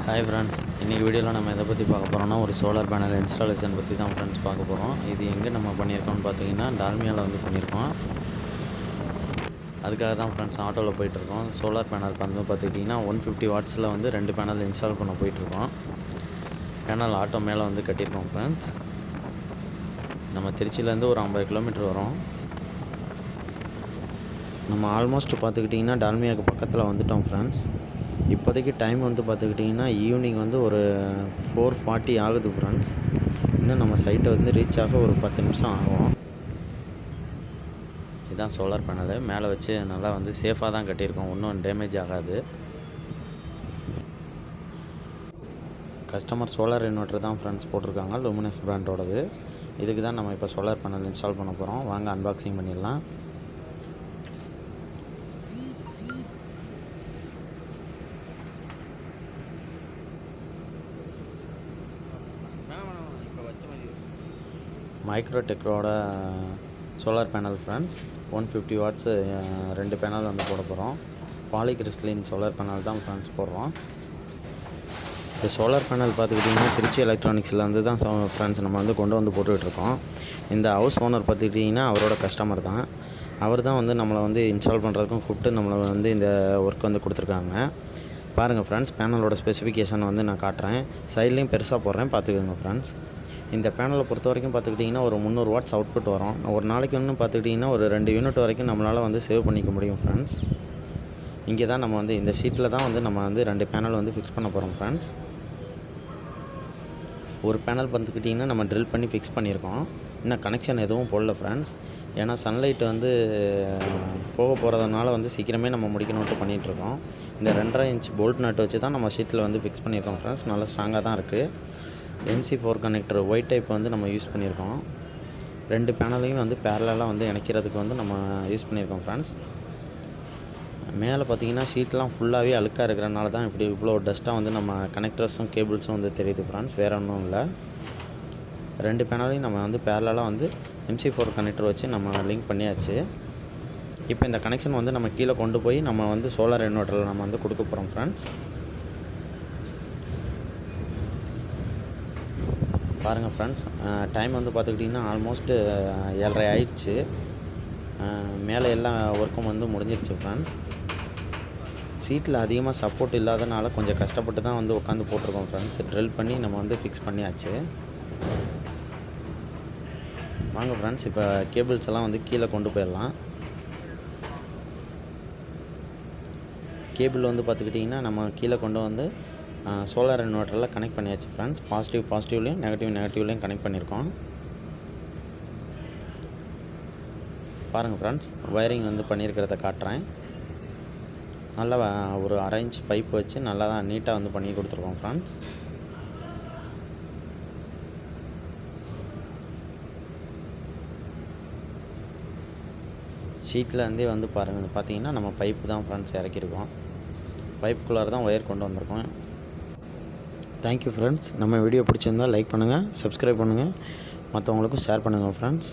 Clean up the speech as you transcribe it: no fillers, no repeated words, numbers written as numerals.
Hi friends, இன்னைக்கு வீடியோல நம்ம எதை பத்தி பார்க்க போறோம்னா ஒரு சோலார் பேனல் இன்ஸ்டாலேஷன் பத்தி தான் फ्रेंड्स பார்க்க போறோம். இது எங்க நம்ம பண்ணியிருக்கோம்னு பாத்தீங்கன்னா டால்மியால வந்து பண்ணியிருக்கோம். அதுக்காக தான் फ्रेंड्स ஆட்டோல போயிட்டு இருக்கோம். சோலார் பேனல் வந்து பாத்தீங்கன்னா 150 வாட்ஸ்ல வந்து ரெண்டு பேனல் இன்ஸ்டால் பண்ண போயிட்டு இருக்கோம். பேனல் ஆட்டோ மேல வந்து கட்டியிருக்கோம் फ्रेंड्स. நம்ம திருச்சியில இருந்து ஒரு 50 கிலோமீட்டர் வரும். நம்ம ஆல்மோஸ்ட் பாத்துக்கிட்டீங்கன்னா டால்மியாக்கு பக்கத்துல வந்துட்டோம் फ्रेंड्स. இப்போதைக்கு டைம் வந்து பார்த்துக்கிட்டிங்கன்னா ஈவினிங் வந்து ஒரு 4:40 ஆகுது ஃப்ரெண்ட்ஸ். இன்னும் நம்ம சைட்டை வந்து ரீச் ஆக ஒரு 10 நிமிஷம் ஆகும். இதுதான் சோலார் பேனலு. மேலே வச்சு நல்லா வந்து சேஃபாக தான் கட்டியிருக்கோம், ஒன்றும் டேமேஜ் ஆகாது. கஸ்டமர் சோலார் இன்வெர்ட்டர் தான் ஃப்ரெண்ட்ஸ் போட்டிருக்காங்க, லூமினஸ் பிராண்டோடது. இதுக்கு தான் நம்ம இப்போ சோலார் பேனல் இன்ஸ்டால் பண்ண போகிறோம். வாங்க அன்பாக்சிங் பண்ணிடலாம். மைக்ரோடெக்கோட சோலார் பேனல் ஃப்ரெண்ட்ஸ் 150 வாட்ஸு ரெண்டு பேனல் வந்து போட போகிறோம். polycrytalline சோலார் பேனல் தான் ஃப்ரெண்ட்ஸ் போடுறோம். இந்த சோலார் பேனல் பார்த்துக்கிட்டிங்கன்னா திருச்சி எலக்ட்ரானிக்ஸில் வந்து தான் ஃப்ரெண்ட்ஸ் நம்ம வந்து கொண்டு வந்து போட்டுக்கிட்டுருக்கோம். இந்த ஹவுஸ் ஓனர் பார்த்துக்கிட்டிங்கன்னா அவரோட கஸ்டமர் தான். அவர் தான் வந்து நம்மளை வந்து இன்ஸ்டால் பண்ணுறதுக்கும் கூப்பிட்டு நம்மளை வந்து இந்த ஒர்க் வந்து கொடுத்துருக்காங்க. பாருங்கள் ஃப்ரெண்ட்ஸ், பேனலோட ஸ்பெசிஃபிகேஷன் வந்து நான் காட்டுறேன். சைட்லேயும் பெருசாக போடுறேன், பார்த்துக்கோங்க ஃப்ரெண்ட்ஸ். இந்த பேனலை பொறுத்த வரைக்கும் பார்த்துக்கிட்டிங்கன்னா ஒரு 300 வாட்ஸ் அவுட்புட் வரும். ஒரு நாளைக்கு ஒன்று பார்த்துக்கிட்டிங்கன்னா ஒரு 2 யூனிட் வரைக்கும் நம்மளால் வந்து சேவ் பண்ணிக்க முடியும் ஃப்ரெண்ட்ஸ். இங்கே தான் நம்ம வந்து இந்த ஷீட்டில் தான் வந்து நம்ம வந்து 2 பேனல் வந்து ஃபிக்ஸ் பண்ண போகிறோம் ஃப்ரெண்ட்ஸ். ஒரு பேனல் பார்த்துக்கிட்டிங்கன்னா நம்ம ட்ரில் பண்ணி ஃபிக்ஸ் பண்ணியிருக்கோம். இன்னும் கனெக்ஷன் எதுவும் போடல ஃப்ரெண்ட்ஸ். ஏன்னா சன்லைட் வந்து போக போகிறதுனால வந்து சீக்கிரமே நம்ம முடிக்கணுன்ட்டு பண்ணிகிட்ருக்கோம். இந்த 2.5 இன்ச் போல்ட் நட் வச்சு தான் நம்ம ஷீட்டில் வந்து ஃபிக்ஸ் பண்ணியிருக்கோம் ஃப்ரெண்ட்ஸ். நல்லா ஸ்ட்ராங்காக தான் இருக்குது. MC4 கனெக்டர் ஒயிட் டைப் வந்து நம்ம யூஸ் பண்ணியிருக்கோம். 2 பேனலையும் வந்து பேரலாக வந்து இணைக்கிறதுக்கு வந்து நம்ம யூஸ் பண்ணியிருக்கோம் ஃப்ரெண்ட்ஸ். மேலே பார்த்தீங்கன்னா ஷீட்லாம் ஃபுல்லாகவே அழுக்காக இருக்கிறனால தான் இப்படி இவ்வளோ டஸ்ட்டாக வந்து நம்ம கனெக்டர்ஸும் கேபிள்ஸும் வந்து தெரியுது ஃப்ரெண்ட்ஸ், வேறு ஒன்றும் இல்லை. 2 பேனலையும் நம்ம வந்து பேரலாக வந்து MC4 கனெக்டர் வச்சு நம்ம லிங்க் பண்ணியாச்சு. இப்போ இந்த கனெக்ஷன் வந்து நம்ம கீழே கொண்டு போய் நம்ம வந்து சோலார் இன்வெர்ட்டரில் நம்ம வந்து கொடுக்க போகிறோம் ஃப்ரெண்ட்ஸ். பாருங்கள் ஃப்ரெண்ட்ஸ், டைம் வந்து பார்த்துக்கிட்டிங்கன்னா ஆல்மோஸ்ட்டு 7:30 ஆயிடுச்சு. மேலே எல்லா ஒர்க்கும் வந்து முடிஞ்சிருச்சு ஃப்ரெண்ட்ஸ். சீட்டில் அதிகமாக சப்போர்ட் இல்லாதனால கொஞ்சம் கஷ்டப்பட்டு தான் வந்து உட்காந்து போட்டிருக்கோம் ஃப்ரெண்ட்ஸ். ட்ரில் பண்ணி நம்ம வந்து ஃபிக்ஸ் பண்ணியாச்சு. வாங்க ஃப்ரெண்ட்ஸ், இப்போ கேபிள்ஸ் எல்லாம் வந்து கீழே கொண்டு போயிடலாம். கேபிள் வந்து பார்த்துக்கிட்டிங்கன்னா நம்ம கீழே கொண்டு வந்து சோலார் இன்வெர்ட்டரில் கனெக்ட் பண்ணியாச்சு ஃப்ரெண்ட்ஸ். பாசிட்டிவ்லேயும் நெகட்டிவ்லேயும் கனெக்ட் பண்ணியிருக்கோம். பாருங்கள் ஃப்ரெண்ட்ஸ், வயரிங் வந்து பண்ணியிருக்கிறத காட்டுறேன். நல்லா ஒரு 1/2 இன்ச் பைப் வச்சு நல்லா தான் நீட்டாக வந்து பண்ணி கொடுத்துருக்கோம் ஃப்ரெண்ட்ஸ். ஷீட்டில் இருந்தே வந்து பார்த்தீங்கன்னா நம்ம பைப்பு தான் ஃப்ரெண்ட்ஸ் இறக்கியிருக்கோம். பைப்புக்குள்ளார தான் ஒயர் கொண்டு வந்திருக்கோம். Thank you friends. நம்ம வீடியோ பிடிச்சிருந்தால் லைக் பண்ணுங்கள், சப்ஸ்கிரைப் பண்ணுங்கள், மற்றவங்களுக்கும் ஷேர் பண்ணுங்கள் ஃப்ரெண்ட்ஸ்.